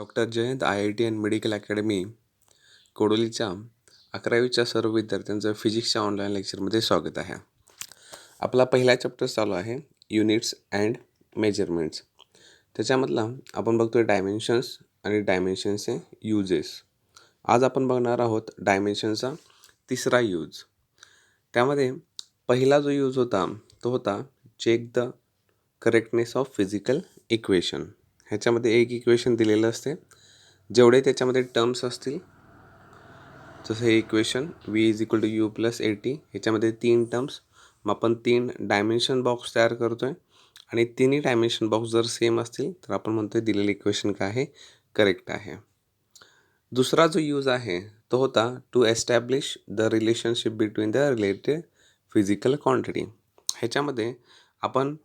Doctor Jayant IIT and medical academy कोडोलीच्या 11वीच्या सर्व विद्यार्थ्यांचं फिजिक्सच्या ऑनलाईन लेक्चरमध्ये स्वागत आहे. आपला पहिला चॅप्टर चालू आहे युनिट्स अँड मेजरमेंट्स. त्याच्यामधला आपण बघतोय डायमेन्शन्स आणि डायमेन्शन्सचे यूजेस. आज आपण बघणार आहोत डायमेन्शनचा तिसरा यूज. त्यामध्ये पहिला जो यूज होता तो होता check the correctness of physical equation. ह्याच्यामध्ये एक इक्वेशन दिलेलं असते, जेवढे त्याच्यामध्ये टर्म्स असतील, जसं हे इक्वेशन v=u+at, ह्याच्यामध्ये 3 टर्म्स, मग आपण 3 डायमेन्शन बॉक्स तयार करतो आहे आणि तिन्ही डायमेन्शन बॉक्स जर सेम असतील तर आपण म्हणतो आहे दिलेलं इक्वेशन काय आहे, करेक्ट आहे. दुसरा जो यूज आहे तो होता to establish the relationship between the related physical quantity. ह्याच्यामध्ये आपण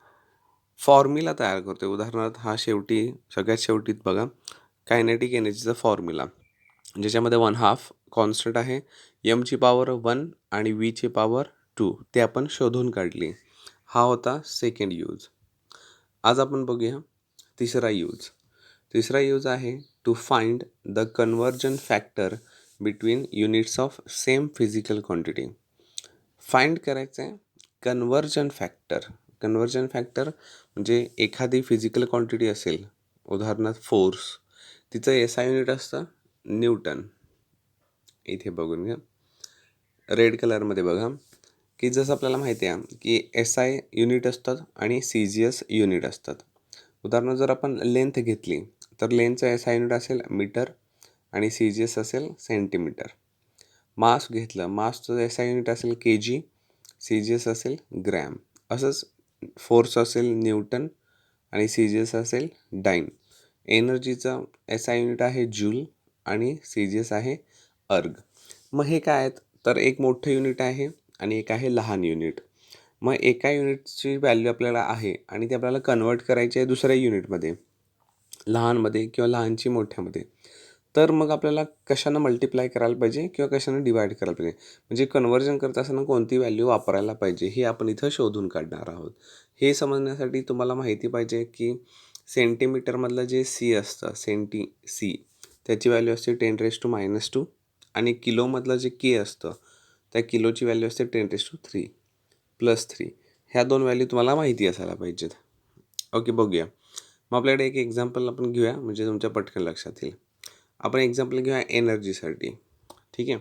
फॉर्म्युला तयार करतो. उदाहरणार्थ हा सगळ्यात शेवटीत बघा कायनेटिक एनर्जीचा फॉर्म्युला, ज्याच्यामध्ये 1/2 कॉन्स्टंट आहे, mची पॉवर 1 आणि vची पॉवर 2, ते आपण शोधून काढली. हा होता सेकंड यूज. आज आपण बघूया तिसरा यूज. तिसरा यूज आहे to find the conversion factor between units of same physical quantity. Find करायचं आहे कन्वर्जन फॅक्टर. कन्वर्जन फॅक्टर म्हणजे एखादी फिजिकल क्वांटिटी असेल, उदाहरणार्थ फोर्स, तिचं SI युनिट असतं न्यूटन. इथे बघून घ्या, रेड कलरमध्ये बघा की जसं आपल्याला माहिती आहे की SI युनिट असतात आणि CGS युनिट असतात. उदाहरणार्थ जर आपण लेंथ घेतली तर लेंथचं SI युनिट असेल मीटर आणि CGS असेल सेंटीमीटर. मास घेतलं, मासचं SI युनिट असेल kg, CGS असेल ग्रॅम. असंच फोर्स असेल न्यूटन आणि CGS असेल डाईन. एनर्जीचा SI युनिट आहे जूल आणि CGS आहे अर्ग. मग हे काय आहेत तर एक मोठं युनिट आहे आणि एक आहे लहान युनिट. मग एका युनिटची व्हॅल्यू आपल्याला आहे आणि ती आपल्याला कन्वर्ट करायची आहे दुसऱ्या युनिटमध्ये, लहानमध्ये किंवा लहानची मोठ्यामध्ये. तर मग आपल्याला कशानं मल्टिप्लाय करायला पाहिजे किंवा कशानं डिवाइड करायला पाहिजे, म्हणजे कन्वर्जन करत असताना कोणती व्हॅल्यू वापरायला पाहिजे हे आपण इथं शोधून काढणार आहोत. हे समजण्यासाठी तुम्हाला माहिती पाहिजे की सेंटीमीटरमधलं जे C असतं, C, त्याची व्हॅल्यू असते 10⁻² आणि किलोमधलं जे K असतं त्या किलोची व्हॅल्यू असते 10⁻³ +3. ह्या दोन व्हॅल्यू तुम्हाला माहिती असायला पाहिजेत. ओके, बघूया. मग आपल्याकडे एक एक्झाम्पल आपण घेऊया म्हणजे तुमच्या पटकन लक्षात येईल. आपण एक्झाम्पल घेऊया एनर्जीसाठी. ठीक आहे,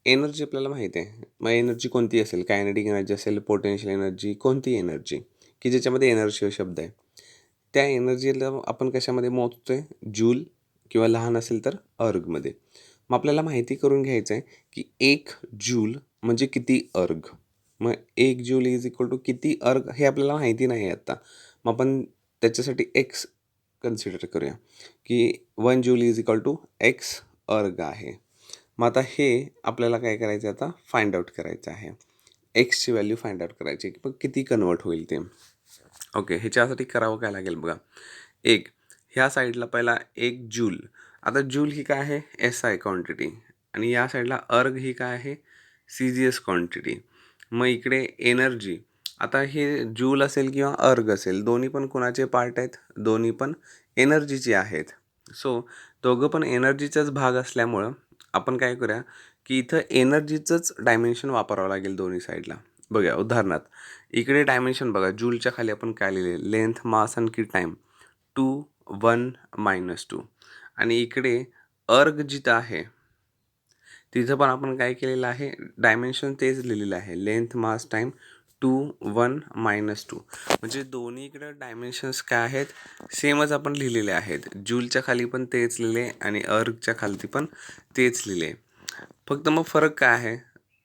एनर्जी आपल्याला माहिती आहे. मग एनर्जी कोणती असेल, कायनेटिक एनर्जी असेल, पोटेन्शियल एनर्जी, कोणती एनर्जी की ज्याच्यामध्ये एनर्जी शब्द आहे, त्या एनर्जीला आपण कशामध्ये मोजतो आहे, जूल किंवा लहान असेल तर अर्गमध्ये. मग आपल्याला माहिती करून घ्यायचं आहे की 1 जूल म्हणजे किती अर्ग. मग 1 जूल = किती अर्ग हे आपल्याला माहिती नाही आता. मग आपण त्याच्यासाठी एक्स कन्सिडर करूया की 1 जूल = x अर्ग आहे. मग आता हे आपल्याला काय करायचं आहे, आता फाइंड आउट करायचं आहे. एक्सची व्हॅल्यू फाइंड आउट करायची, मग किती कन्वर्ट होईल ते. ओके, ह्याच्यासाठी करावं काय लागेल बघा. ह्या साईडला पहिला 1 जूल. आता जूल ही काय आहे, SI क्वांटिटी, आणि या साईडला अर्ग ही काय आहे, CGS क्वांटिटी. मग इकडे एनर्जी, आता हे जूल असेल किंवा अर्ग असेल, दोन्ही पण कोणाचे पार्ट आहेत, दोन्ही पण एनर्जीचे आहेत. सो दोघं पण एनर्जीचाच भाग असल्यामुळं आपण काय करूया की इथं एनर्जीचंच डायमेन्शन वापरावं लागेल दोन्ही साईडला. बघा उदाहरणार्थ इकडे डायमेन्शन बघा, जूलच्या खाली आपण काय लिहिले, लेंथ, मास आणखी टाईम 2, 1, -2. आणि इकडे अर्ग जिथं आहे तिथं पण आपण काय केलेलं आहे, डायमेन्शन तेच लिहिलेलं आहे, लेंथ, मास, टाईम 2, 1, -2. म्हणजे दोन्ही इकडे डायमेन्शन्स काय आहेत, सेमच आपण लिहिलेले आहेत. जूलच्या खाली पण तेच लिहिले आणि अर्गच्या खाली पण तेच लिहिले. फक्त मग फरक काय आहे,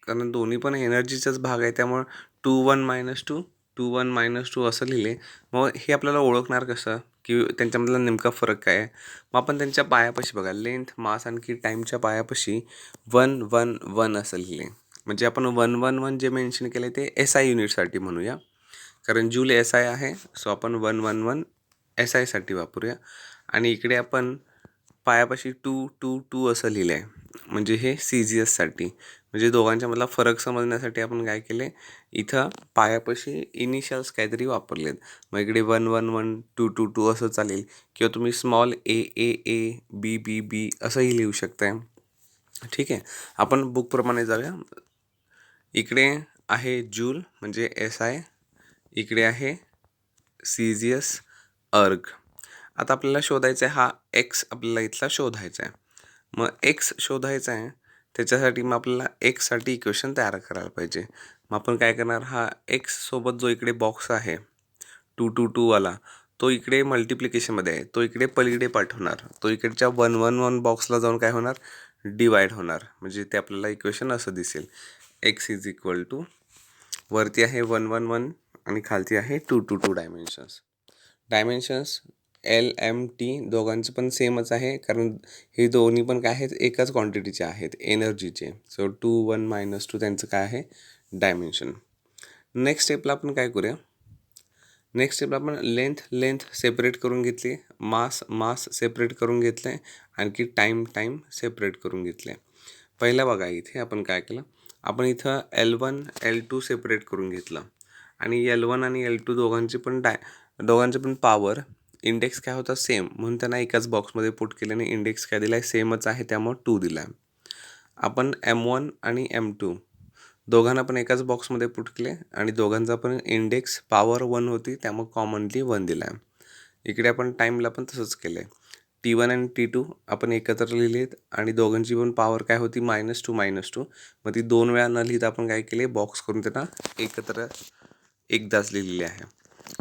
कारण दोन्ही पण एनर्जीचाच भाग आहे, त्यामुळे 2, 1, -2, 2, 1, -2 असं लिहिले. मग हे आपल्याला ओळखणार कसं की त्यांच्यामधला नेमका फरक काय आहे. मग आपण त्यांच्या पायापाशी बघा, लेंथ, मास आणखी टाईमच्या पायापाशी 1, 1, 1 असं लिहिले. म्हणजे आपण 1, 1, 1 जे मेन्शन केले ते SI युनिटसाठी म्हणूया, कारण जूल SI आहे. सो आपण 1, 1, 1 SIसाठी वापरूया. आणि इकडे आपण पायापाशी 2, 2, 2 असं लिहिलं आहे, म्हणजे हे CGSसाठी. म्हणजे दोघांच्यामधला फरक समजण्यासाठी आपण काय केले, इथं पायापाशी इनिशियल्स काहीतरी वापरलेत. मग इकडे 1 1 1 2 2 2 असं चालेल, किंवा तुम्ही स्मॉल ए बी बी बी असंही लिहू शकताय. ठीक आहे, आपण बुकप्रमाणे जाऊया. इकडे आहे जूल म्हणजे SI, इकडे आहे सीझियस अर्ग. आता आपल्याला शोधायचा आहे हा एक्स, आपल्याला इथला शोधायचा आहे. मग एक्स शोधायचा आहे, त्याच्यासाठी मग आपल्याला एक्ससाठी इक्वेशन तयार करायला पाहिजे. मग आपण काय करणार, हा एक्स सोबत जो इकडे बॉक्स आहे 2 2 2 वाला, तो इकडे मल्टिप्लिकेशनमध्ये आहे, तो इकडे पलीकडे पाठवणार. तो इकडच्या 1 1 1 बॉक्सला जाऊन काय होणार, डिवाइड होणार. म्हणजे ते आपल्याला इक्वेशन असं दिसेल, एक्स इज इक्वल टू, वरती आहे 1 1 1 आणि खालती आहे 2 2 2 डायमेन्शन्स LMT दोघांचं पण सेमच आहे, कारण हे दोन्ही पण काय आहेत, एकाच क्वांटिटीचे आहेत, एनर्जीचे. सो 2 1 -2 त्यांचं काय आहे, डायमेन्शन. नेक्स्ट स्टेपला आपण काय करूया, नेक्स्ट स्टेपला आपण लेंथ सेपरेट करून घेतली, मास सेपरेट करून घेतलं आहे, आणखी टाईम सेपरेट करून घेतले. पहिला बघा, इथे आपण काय केलं, आपण इथं L1 L2 सेपरेट करून घेतलं, आणि L1 आणि L2 दोघांचे पण पॉवर इंडेक्स काय होता, सेम, म्हणून त्यांना एकाच बॉक्समध्ये पुट केल्याने इंडेक्स काय दिला आहे, सेमच आहे, त्यामुळे 2 दिला आहे. आपण M1 आणि M2 दोघांना पण एकाच बॉक्समध्ये पुट केले, आणि दोघांचा पण इंडेक्स पॉवर 1 होती, त्यामुळे कॉमनली 1 दिला आहे. इकडे आपण टाईमला पण तसंच केलं आहे. T1 आणि T2 आपण एकत्र लिहिलेत, आणि दोघांची पण पॉवर काय होती, -2 मग ती 2 वेळा न लिहिता आपण काय केले, बॉक्स करून त्यांना एकत्र एकदाच लिहिलेले आहे.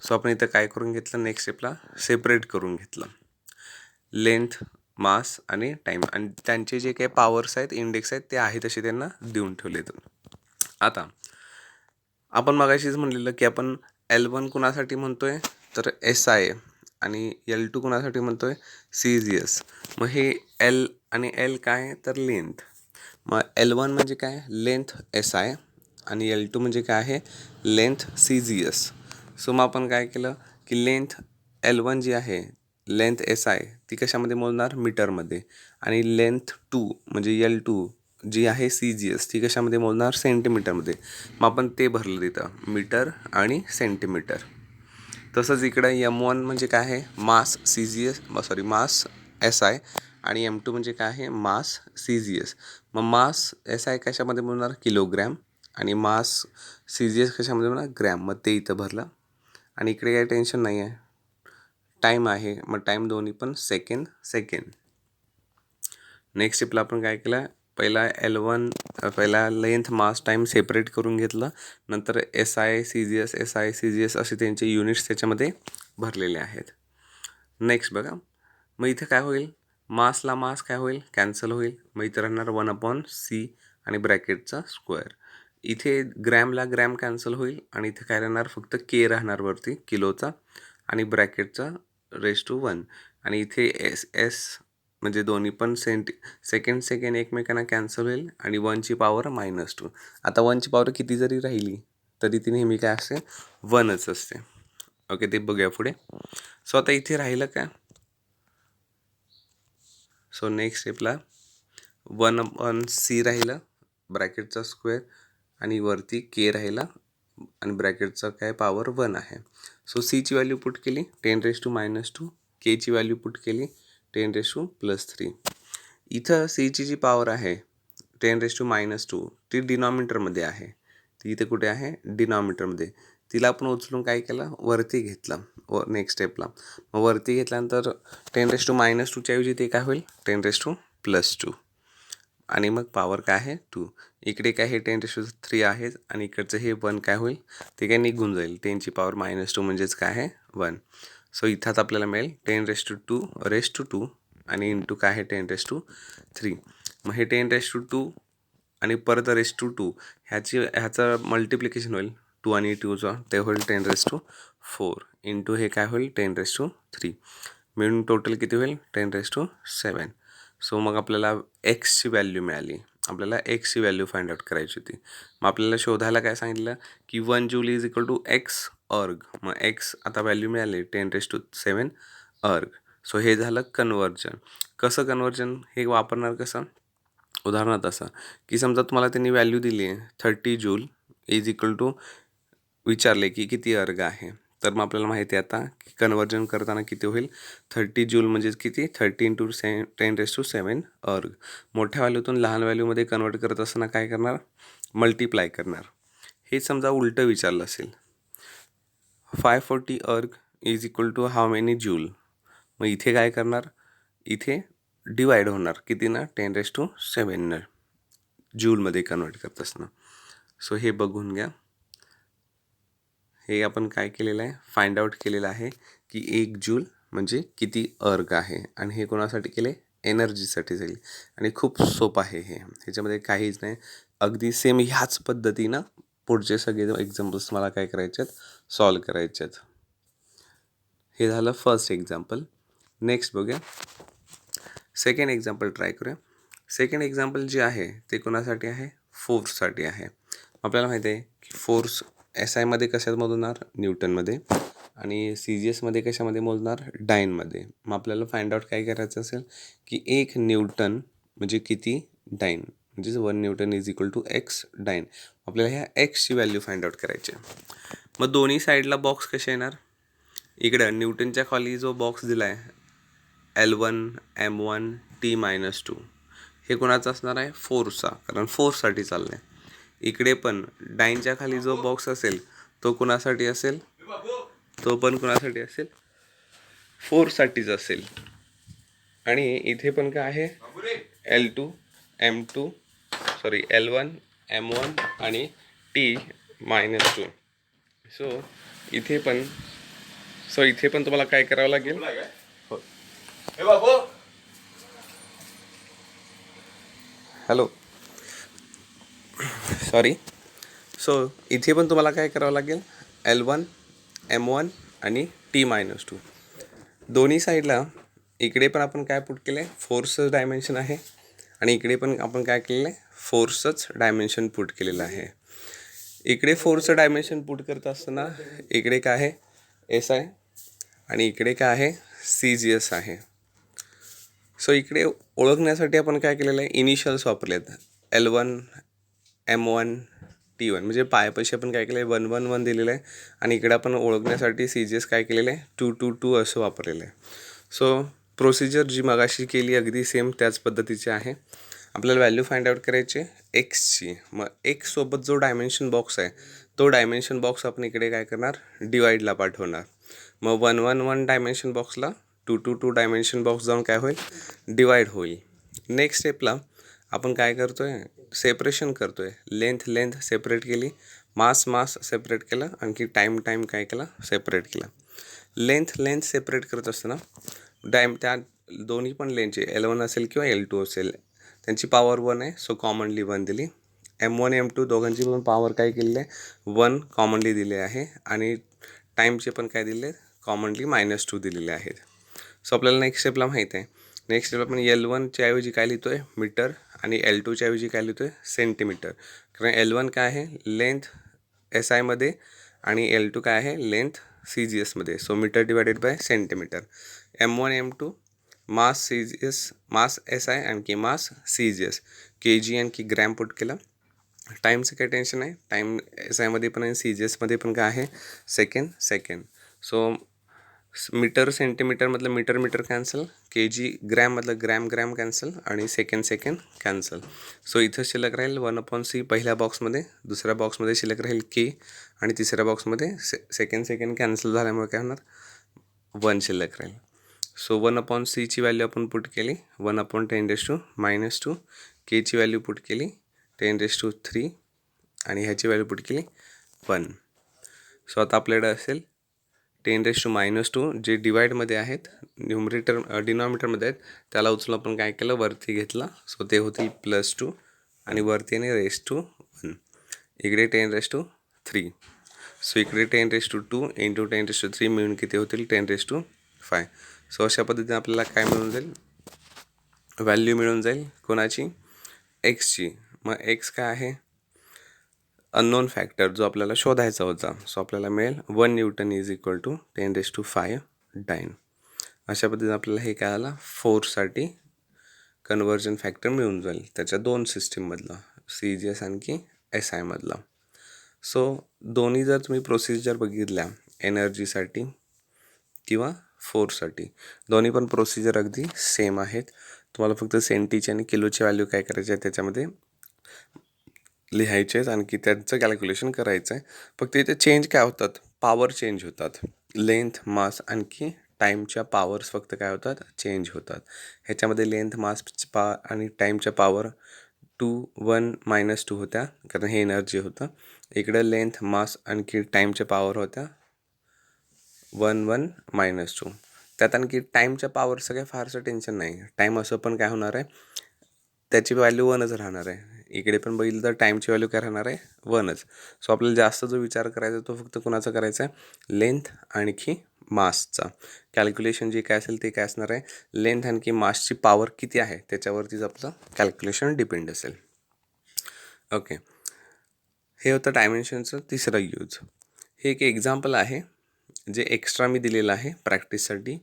सो आपण इथं काय करून घेतलं, नेक्स्ट स्टेपला सेपरेट करून घेतलं, लेंथ, मास आणि टाईम, आणि त्यांचे जे काही पॉवर्स आहेत, इंडेक्स आहेत, ते आहे तसे त्यांना देऊन ठेवलेत. आता आपण मगाशीच म्हणलेलं की आपण L1 कुणासाठी म्हणतोय, तर SI, आणि L2 कुणासाठी म्हणतोय, सीझियस. मग हे L आणि L काय आहे, तर लेंथ. मग L1 म्हणजे काय, लेंथ SI, आणि L2 म्हणजे काय आहे, लेंथ सीझियस. सो मग आपण काय केलं की लेंथ L1 जी आहे, लेंथ SI, ती कशामध्ये मोजणार, मीटरमध्ये, आणि लेंथ 2 म्हणजे L2 जी आहे सीझियस, ती कशामध्ये मोजणार, सेंटीमीटरमध्ये. मग आपण ते भरलं तिथं, मीटर आणि सेंटीमीटर. तसंच इकडं M1 म्हणजे काय आहे, मास मास SI, आणि M2 म्हणजे काय आहे, मास सीझियस. मग मास SI कशामध्ये मोजणार, किलोग्रॅम, आणि मास सीझियस कशामध्ये मोजणार, ग्रॅम. मग ते इथं भरलं, आणि इकडे काही टेन्शन नाही आहे, टाईम आहे, मग टाईम दोन्ही पण सेकंड. नेक्स्ट स्टेपला आपण काय केलं, पहिला लेंथ, मास, टाईम सेपरेट करून घेतलं, नंतर SI सीझियस असे त्यांचे युनिट्स त्याच्यामध्ये भरलेले आहेत. नेक्स्ट बघा, मग इथे काय होईल, मासला मास काय होईल, कॅन्सल होईल, मग इथे राहणार 1/c आणि ब्रॅकेटचा स्क्वेअर. इथे ग्रॅमला ग्रॅम कॅन्सल होईल, आणि इथे काय राहणार, फक्त K राहणार वरती, किलोचा, आणि ब्रॅकेटचा raised to 1, आणि इथे S म्हणजे दोन्ही पण सेकंड एकमेकांना कॅन्सल होईल, आणि 1ची पॉवर -2. आता 1ची पॉवर किती जरी राहिली तरी ती नेहमी काय असते, 1च असते. ओके, ते बघूया पुढे. सो आता इथे राहिलं काय, सो नेक्स्ट स्टेपला 1/c राहिलं, ब्रॅकेटचा स्क्वेअर, आणि वरती K राहिला, आणि ब्रॅकेटचा काय पॉवर 1 आहे. सो Cची व्हॅल्यू पुट केली 10⁻², Kची व्हॅल्यू पुट केली 10⁻+3. इथं Cची जी पॉवर आहे 10⁻², ती डिनॉमिनेटरमध्ये आहे, ती इथे कुठे आहे, डिनॉमिनेटरमध्ये. तिला आपण उचलून काय केलं, वरती घेतलं नेक्स्ट स्टेपला. मग वरती घेतल्यानंतर 10⁻²च्या ऐवजी ते काय होईल, 10⁻+2, आणि मग पॉवर काय आहे, 2. इकडे काय हे 10⁻³ आहे, आणि इकडचं हे 1 काय होईल, ते काय निघून जाईल, 10ची पॉवर -2 म्हणजेच काय आहे, 1. सो इथंच आपल्याला मिळेल 10⁻², आणि इंटू काय आहे, 10⁻3. मग हे 10⁻² आणि परत raised to 2 ह्याचं मल्टिप्लिकेशन होईल, 2 आणि 2चं, ते होईल 10⁻4, इंटू हे काय होईल, 10⁻3, मिळून टोटल किती होईल, 10⁻7. सो मग आपल्याला एक्सची व्हॅल्यू मिळाली. आपल्याला एक्सची व्हॅल्यू फाइंड आउट करायची होती. मग आपल्याला शोधायला काय सांगितलं की 1 joule is equal to X erg. मग एक्स आता व्हॅल्यू मिळाली 10⁻7 अर्ग. सो हे झालं कन्वर्जन. कसं कन्वर्जन हे वापरणार कसं, उदाहरणार्थ असं की समजा तुम्हाला त्यांनी व्हॅल्यू दिली आहे 30 जूल इज इक्वल टू विचारले की किती अर्ग आहे. तर मग आपल्याला माहिती आहे आता की कन्वर्जन करताना किती होईल. 30 जूल म्हणजे किती 30 इंटू 10⁻⁷ अर्ग. मोठ्या व्हॅल्यूतून लहान व्हॅल्यूमध्ये कन्वर्ट करत असताना काय करणार, मल्टिप्लाय करणार. हे समजा उलटं विचारलं असेल 540 erg is equal to how many joule. मग इथे काय करणार, इथे डिवाइड होणार किती ना 10⁻⁷ जूलमध्ये कन्वर्ट करत असताना. सो हे बघून घ्या. हे आपण काय केलेलं आहे, फाइंड आउट केलेलं आहे की 1 जूल म्हणजे किती अर्ग आहे. आणि हे कोणासाठी केले, एनर्जीसाठी झाली. आणि खूप सोपं आहे हे, ह्याच्यामध्ये काहीच नाही. अगदी सेम ह्याच पद्धतीनं पुढचे सगळे एक्झाम्पल्स मला काय करायचे आहेत, सॉल्व करायचे आहेत. हे झालं फर्स्ट एक्झाम्पल. नेक्स्ट बघूया सेकंड एक्झाम्पल ट्राय करूया. सेकंड एक्झाम्पल जे आहे ते कोणासाठी आहे, फोर्ससाठी आहे. आपल्याला माहिती आहे की फोर्स एस आयमध्ये कशात मोजणार, न्यूटनमध्ये, आणि सी जी एसमध्ये कशामध्ये मोजणार, डाईनमध्ये. मग आपल्याला फाइंड आउट काय करायचं असेल की 1 न्यूटन म्हणजे किती डाईन, म्हणजेच 1 newton is equal to X dyne. आपल्याला ह्या एक्सची व्हॅल्यू फाइंड आउट करायची आहे. मग दोन्ही साईडला बॉक्स कसे येणार, इकडं न्यूटनच्या खाली जो बॉक्स दिला आहे L1 M1 T-2 हे कोणाचं असणार आहे, फोर्सचा, कारण फोर्ससाठी चाललं आहे. इकडे पण डाईनच्या खाली जो बॉक्स असेल तो कोणासाठी असेल, तो पण कोणासाठी असेल, फोर्ससाठीच असेल. आणि इथे पण काय आहे L2 M2 L1 M1 आणि T-2. इथे पण तुम्हाला काय करावं लागेल, हॅलो इथे पण तुम्हाला काय करावं लागेल, L1 M1 आणि T-2 दोन्ही साईडला. इकडे पण आपण काय पुट केलं आहे, फोर्सच डायमेन्शन आहे, आणि इकडे पण आपण काय केलेलं आहे, फोर्सच डायमेन्शन पुट केलेलं आहे. इकडे फोर्सचं डायमेन्शन पुट करत असताना इकडे काय आहे, एस आय, आणि इकडे काय आहे, सी जी एस आहे. सो इकडे ओळखण्यासाठी आपण काय केलेलं आहे, इनिशियल्स वापरले आहेत. L1 M1 T1 म्हणजे पायापाशी आपण काय केलं आहे, 111 दिलेलं आहे, आणि इकडे आपण ओळखण्यासाठी सी जी एस काय केलेलं आहे, 222 असं वापरलेलं आहे. सो प्रोसिजर जी मगाशी केली अगदी सेम त्याच पद्धतीची आहे. आपल्याला व्हॅल्यू फाइंड आउट करायची एक्सची. मग एक्ससोबत जो डायमेन्शन बॉक्स आहे तो डायमेन्शन बॉक्स आपण इकडे काय करणार, डिवाईडला पाठवणार. मग 111 डायमेन्शन बॉक्सला 222 डायमेन्शन बॉक्स जाऊन काय होईल, डिवाईड होईल. नेक्स्ट स्टेपला आपण काय करतो आहे, सेपरेशन करतो आहे. लेंथ सेपरेट केली, मास सेपरेट केलं, आणखी टाईम काय केला, सेपरेट केला. लेंथ सेपरेट करत असताना त्या दोन्ही पण लेंथचे L1 असेल किंवा L2 असेल त्यांची पॉवर 1 आहे, सो कॉमनली 1 दिली. M1 M2 दोघांची पण पॉवर काय केलेली आहे, 1 कॉमनली दिले आहे, आणि टाईमचे पण काय दिले, कॉमनली -2 दिलेले आहेत. सो आपल्याला नेक्स्ट स्टेपला माहीत आहे. नेक्स्ट स्टेपला आपण L1च्या ऐवजी काय लिहितो आहे, मीटर, आणि L2च्या ऐवजी काय लिहितो आहे, सेंटीमीटर. कारण L1 काय आहे, लेंथ एस आयमध्ये, आणि L2 काय आहे, लेंथ सी जी एसमध्ये. So metre divided by centimetre. M1 M2 mass C G S, mass S I, आणखी मास सी जी एस, के जी आणखी ग्रॅम पुट केलं. टाईमचं काय टेन्शन आहे, टाईम एस आयमध्ये पण आणि सी जी एसमध्ये पण काय आहे, सेकंड. सो मीटर सेंटीमीटरमधलं मीटर कॅन्सल, के जी ग्रॅममधलं ग्रॅम कॅन्सल, आणि सेकंड कॅन्सल. सो इथं शिल्लक राहील 1/c पहिल्या बॉक्समध्ये, दुसऱ्या बॉक्समध्ये शिल्लक राहील के, आणि तिसऱ्या बॉक्समध्ये सेकंड कॅन्सल झाल्यामुळे काय होणार, 1 शिल्लक राहील. सो 1/c ची व्हॅल्यू आपण पुट केली 1/10⁻², केची व्हॅल्यू पुट केली 10⁻3, आणि ह्याची व्हॅल्यू पुट केली 1. सो आता आपल्याकडे असेल 10⁻², जे डिवाईडमध्ये आहेत, डिनॉमिनेटरमध्ये आहेत, त्याला उचलून आपण काय केलं, वरती घेतला. सो ते होतील +2, आणि वरती आणि ⁻1. इकडे 10⁻3. सो इकडे 10⁻2 इंटू 10⁻3 मिळून किती होतील, 10⁻5. सो अशा पद्धतीने आपल्याला काय मिळून जाईल, व्हॅल्यू मिळून जाईल कोणाची, एक्सची. मग एक्स काय आहे, अननोन फॅक्टर जो आपल्याला शोधायचा होता. सो आपल्याला मिळेल 1 newton is equal to 10⁻5 dyne. अशा पद्धतीने आपल्याला हे काय आलं, फोर्ससाठी कन्व्हर्जन फॅक्टर मिळून जाईल त्याच्या दोन सिस्टीममधलं, CGS आणखी SI मधला. सो दोन्ही जर तुम्ही प्रोसिजर बघितल्या एनर्जीसाठी किंवा फोर्ससाठी, दोन्ही पण प्रोसिजर अगदी सेम आहेत. तुम्हाला फक्त सेंटीची आणि किलोची व्हॅल्यू काय करायची आहे त्याच्यामध्ये लिहायचे आहेत आणखी त्यांचं कॅल्क्युलेशन करायचं आहे. फक्त इथे चेंज काय होतात, पॉवर चेंज होतात. लेंथ, मास आणखी टाईमच्या पॉवर्स फक्त काय होतात, चेंज होतात. ह्याच्यामध्ये लेंथ, मास आणि टाईमच्या पॉवर 2, 1, -2 होत्या कारण हे एनर्जी होतं. इकडं लेंथ, मास आणखी टाईमच्या पॉवर होत्या 1, 1, -2. त्यात आणखी टाईमच्या पॉवरचं काही फारसं टेन्शन नाही. टाईम असं पण काय होणार आहे, त्याची व्हॅल्यू 1च राहणार आहे. इकडे पण बघितलं तर टाईमची व्हॅल्यू काय राहणार आहे, 1च. सो आपल्याला जास्त जो विचार करायचा तो फक्त कुणाचा करायचा आहे, लेंथ आणखी मासचा. कॅल्क्युलेशन जे काय असेल ते काय असणार आहे, लेंथ आणखी मासची पॉवर किती आहे त्याच्यावरतीच आपलं कॅल्क्युलेशन डिपेंड असेल. ओके, हे होतं डायमेन्शनचं तिसरं यूज. हे एक एक्झाम्पल आहे जे एक्स्ट्रा मी दिलेलं आहे प्रॅक्टिससाठी.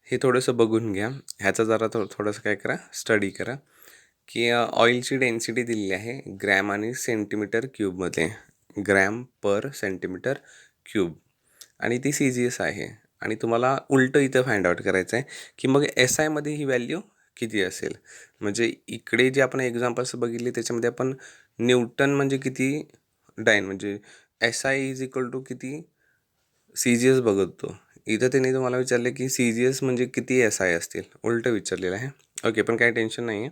हे थोडंसं बघून घ्या. ह्याचा जरा थोडंसं काय करा, स्टडी करा की ऑइलची डेन्सिटी दिलेली आहे ग्रॅम आणि सेंटीमीटर क्यूबमध्ये, ग्रॅम पर सेंटीमीटर क्यूब, आणि ती CGS आहे. आणि तुम्हाला उलटं इथं फाइंड आउट करायचं आहे की मग SIमध्ये ही व्हॅल्यू किती असेल. म्हणजे इकडे जे आपण एक्झाम्पल्स बघितले त्याच्यामध्ये आपण न्यूटन म्हणजे किती म्हणजे SI इज इक्वल टू किती CGS बघतो. इथं त्यांनी तुम्हाला विचारले की CGS म्हणजे किती SI असतील, उलटं विचारलेलं आहे. ओके, पण काही टेन्शन नाही आहे,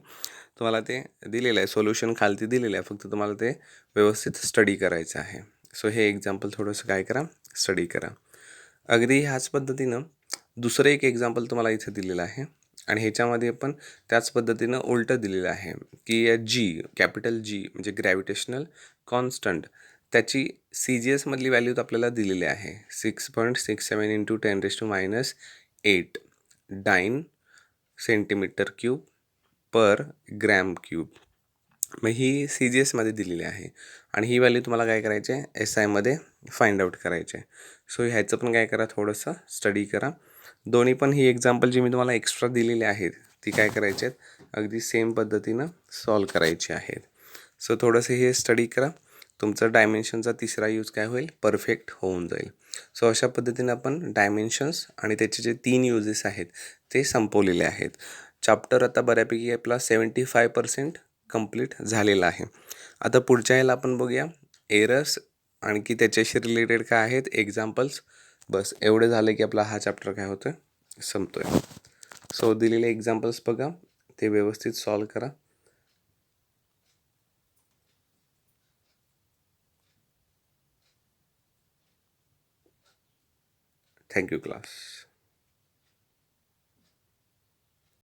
तुम्हाला ते दिलेलं आहे, सोल्युशन खालती दिलेलं आहे, फक्त तुम्हाला ते व्यवस्थित स्टडी करायचं आहे. सो हे एक्झाम्पल थोडंसं काय करा, स्टडी करा. अगदी ह्याच पद्धतीनं दुसरं एक एक्झाम्पल तुम्हाला इथं दिलेलं आहे आणि ह्याच्यामध्ये पण त्याच पद्धतीनं उलटं दिलेलं आहे की कॅपिटल G म्हणजे ग्रॅव्हिटेशनल कॉन्स्टंट, त्याची CGSमधली व्हॅल्यू आपल्याला दिलेली आहे 6.67 × 10⁻⁸ डाईन सेंटीमीटर क्यूब पर ग्रॅम क्यूब. मग ही CGSमध्ये दिलेली आहे आणि ही व्हॅल्यू तुम्हाला काय करायची आहे, SIमध्ये फाइंड आउट करायची आहे. सो ह्याचं पण काय करा, थोडंसं स्टडी करा. दोन्ही पण ही एक्झाम्पल जी मी तुम्हाला एक्स्ट्रा दिलेली आहेत ती काय करायची आहेत, अगदी सेम पद्धतीनं सॉल्व करायची आहेत. सो थोडंसं हे स्टडी करा, तुमचा डायमेन्शनचा तिसरा यूज काय होईल, परफेक्ट होऊन जाईल. सो अशा पद्धतीनं आपण डायमेन्शन्स आणि त्याचे जे 3 यूजेस आहेत ते संपवलेले आहेत. चॅप्टर आता बऱ्यापैकी आपला 75% कंप्लीट झालेला आहे. आता पुढच्या याला आपण बघूया एरर्स आणखी त्याच्याशी रिलेटेड काय आहेत एक्झाम्पल्स. बस एवढं झालं की आपला हा चॅप्टर काय होतं, संपतोय. सो दिलेले एक्झाम्पल्स बघा, ते व्यवस्थित सॉल्व करा. Thank you class.